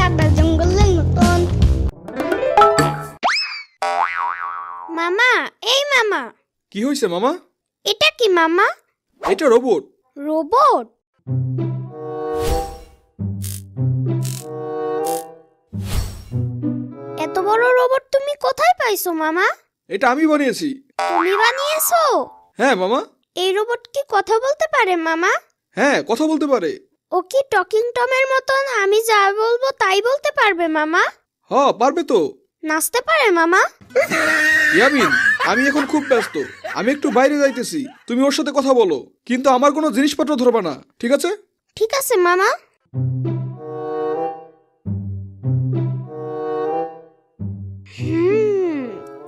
সাদা জঙ্গলের মতন। মামা, এই মামা। কি হয়েছে মামা? এটা কি মামা? এটা রোবট। রোবট? এত বড় রোবট তুমি কোথায় পাইছো মামা? এটা আমি বানিয়েছি। তুমি বানিয়েছো? হ্যাঁ মামা। এই রোবট কি কথা বলতে পারে মামা? হ্যাঁ, কথা বলতে পারে। ও কি টকিং টমের মতন আমি যা বলবো তাই বলতে পারবে মামা? হ্যাঁ, পারবে তো। নাচতে পারে মামা? ইয়ামিন, আমি এখন খুব ব্যস্ত, আমি একটু বাইরে যাইতেছি, তুমি ওর সাথে কথা বলো, কিন্তু আমার কোনো জিনিসপত্র ধরবা না, ঠিক আছে? ঠিক আছে মামা।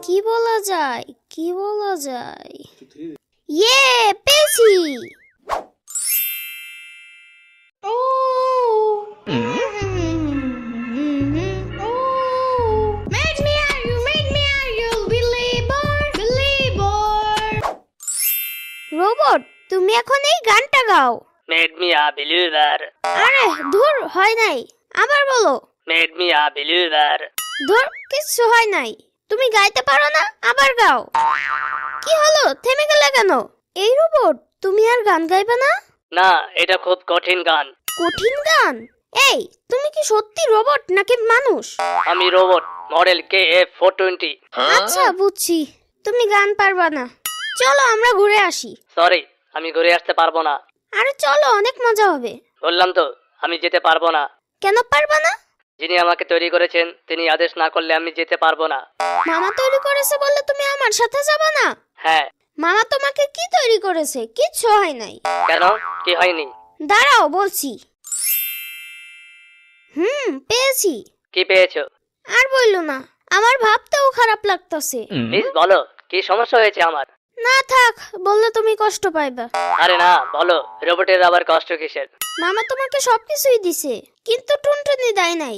কি বলা যায়, কি বলা যায়? ইয়ে, পেয়েছি। ও Make me are you believer, believer। Robot, তুমি এখন এই গানটা গাও। Made me a believer, আরে ধুর, হয় নাই, আবার বলো। made me a believer। ধুর, কিছু হয় নাই, তুমি গাইতে পারো না, আবার গাও। কি হলো, থেমে গেলে কেন? এই রোবট, তুমি আর গান গাইবে না? না, এটা খুব কঠিন গান। কঠিন গান? এই, তুমি কি সত্যি রোবট নাকি মানুষ? আমি রোবট, মডেল KF420। আচ্ছা, বুঝছি, তুমি গান পারবা না। চলো আমরা ঘুরে আসি। সরি, আমি ঘুরে আসতে পারবো না। আরে চলো, অনেক মজা হবে। বললাম তো, আমি যেতে পারবো না। কেন পারবা না? যিনি আমাকে তৈরি করেছেন তিনি আদেশ না করলে আমি যেতে পারবো না। মামা তৈরি করেছে বললে তুমি আমার সাথে যাবা না? হ্যাঁ। মামা তোমাকে কি তৈরি করেছে? কিচ্ছু হয় নাই। কেন, কি হয়নি? দাঁড়াও, বলছি। পেয়েছি। কি পেয়েছো? আর বললো না, আমার ভাবতেও খারাপ লাগতেছে। প্লিজ বলো, কি সমস্যা হয়েছে আমার? না থাক, বললে তুমি কষ্ট পাইবা। আরে না, বলো, রোবটের আবার কষ্ট কিসের? মামা তোমাকে সবকিছুই দিছে, কিন্তু টুনটুনি দেয় নাই।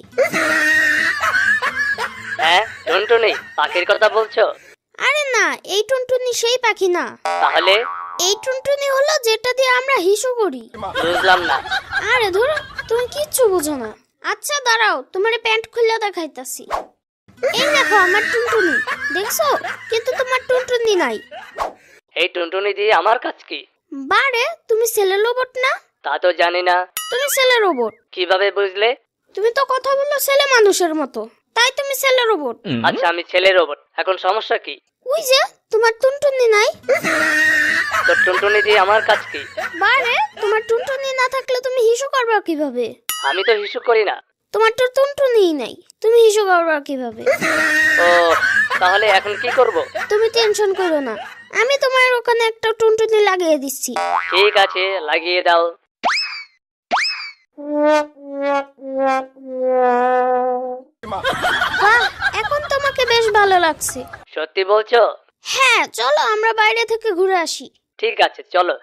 হ্যাঁ, টুনটুনি পাখির কথা বলছো? আরে না, এই টুনটুনি সেই পাখি না। তাহলে? এই টুনটুনি হলো যেটা দিয়ে আমরা হিসু করি। বুঝলাম না। আরে ধরো, তুমি কিচ্ছু বুঝো না। আচ্ছা দাঁড়াও, তোমার প্যান্ট খুলে দেখাইতাছি। এই দেখো আমার টুনটুনি, দেখছো? কিন্তু তোমার টুনটুনি নাই। এই টুনটুনি দিয়ে আমার কাজ কি? বারে, তুমি ছেলে রোবট না? তা তো জানি না। তুমি ছেলে রোবট। কিভাবে বুঝলে? তুমি তো কথা বলো ছেলে মানুষের মতো, তাই তুমি ছেলে রোবট। আচ্ছা, আমি ছেলে রোবট, এখন সমস্যা কি? ওই যে তোমার টুনটুনি নাই। তো টুনটুনি দিয়ে আমার কাজ কি? বারে, তোমার টুনটুনি না থাকলে তুমি হিসু করবা কিভাবে? আমি তো হিসু করি না। তোমার তো টুনটুনিই নাই, তুমি হিসু করবা কিভাবে? ও, তাহলে এখন কি করব? তুমি টেনশন করো না, আমি তোমার ওখানে একটা টুনটুনি লাগিয়ে দিচ্ছি। ঠিক আছে, লাগিয়ে দাও। বাহ, এখন তোমাকে বেশ ভালো লাগছে। সত্যি বলছো? হ্যাঁ, চলো আমরা বাইরে থেকে ঘুরে আসি। ঠিক আছে, চলো।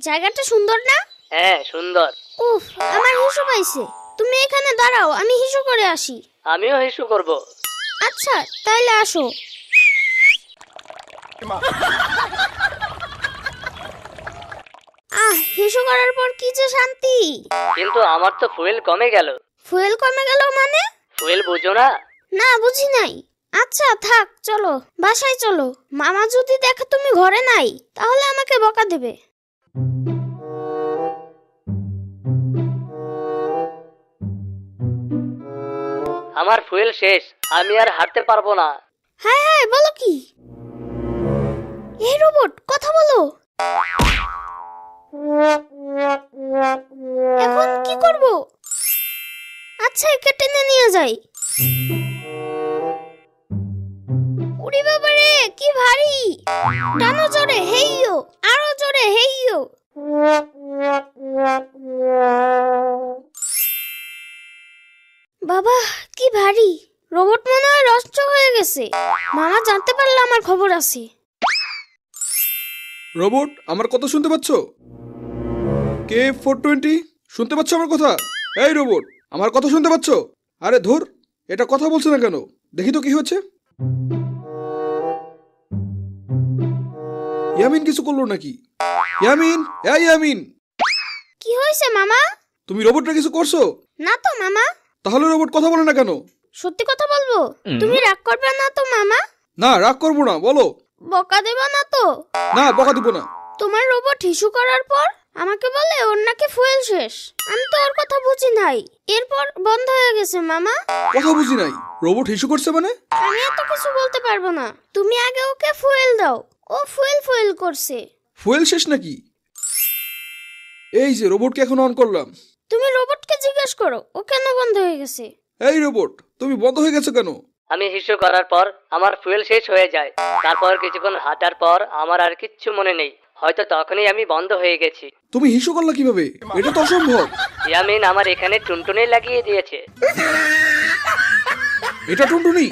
জায়গাটা সুন্দর না? হ্যাঁ, সুন্দর। উফ, আমার হিসু পাইছে। তুমি এখানে দাঁড়াও, আমি হিসু করে আসি। আমিও হিসু করব। আচ্ছা, তাইলে আসো। হিসু করার পর কি যে শান্তি। কিন্তু আমার তো ফুয়েল কমে গেল। ফুয়েল কমে গেল মানে? ফুয়েল বুঝো না? না, বুঝি নাই। আচ্ছা থাক, চলো বাসায় চলো। মামা যদি দেখে তুমি ঘরে নাই, তাহলে আমাকে বকা দেবে। আমার ফুয়েল শেষ, আমি আর হাঁটতে পারবো না। হ্যাঁ হ্যাঁ, বলো কি? এই রোবট, কথা বলো। এখন কি করব? আচ্ছা, একে টেনে নিয়ে যাই। উড়ি বাবা রে, কি ভারী! টানো জোরে, হেইয়ো, আরো জোরে, হেইয়ো। বাবা, কি ভারী! রোবট মনে হয় নষ্ট হয়ে গেছে। মামা জানতে পারলে আমার খবর আছে। রোবট, আমার কথা শুনতে পাচ্ছ? KF420, শুনতে পাচ্ছ আমার কথা? এই রোবট, আমার কথা শুনতে পাচ্ছ? আরে ধুর, এটা কথা বলছে না কেন? দেখি তো কি হচ্ছে। ইয়ামিন কিছু করলো নাকি? ইয়ামিন, এই ইয়ামিন, কি হয়েছে মামা? তুমি রোবটটা কিছু করছো? না তো মামা। তাহলে রোবট কথা বলে না কেন? সত্যি কথা বলবো? তুমি রাগ করবে না তো মামা? না, রাগ করবো না, বলো। বকা দেবা না তো? না, বকা দিব না। তোমার রোবট হিসু করার পর আমাকে বলে ওর নাকি ফুয়েল শেষ। আমি তো ওর কথা বুঝি নাই, এরপর বন্ধ হয়ে গেছে মামা। কথা বুঝি নাই, রোবট হিসু করছে মানে? আমি এত কিছু বলতে পারবো না, তুমি আগে ওকে ফুয়েল দাও। ও ফুয়েল করছে। ফুয়েল শেষ নাকি? এই যে রোবটকে এখন অন করলাম। তুমি রোবটকে জিজ্ঞেস করো ও কেন বন্ধ হয়ে গেছে। এই রোবট, তুমি বন্ধ হয়ে গেছো কেন? আমি হিসু করার পর আমার ফুয়েল শেষ হয়ে যায়। তারপর কিছুক্ষণ হাঁটার পর আমার আর কিচ্ছু মনে নেই, হয়তো তখনই আমি বন্ধ হয়ে গেছি। তুমি হিসু করলা কিভাবে? এটা তো অসম্ভব। ইয়ামিন আমার এখানে টুনটুনি লাগিয়ে দিয়েছে। এটা টুনটুনি?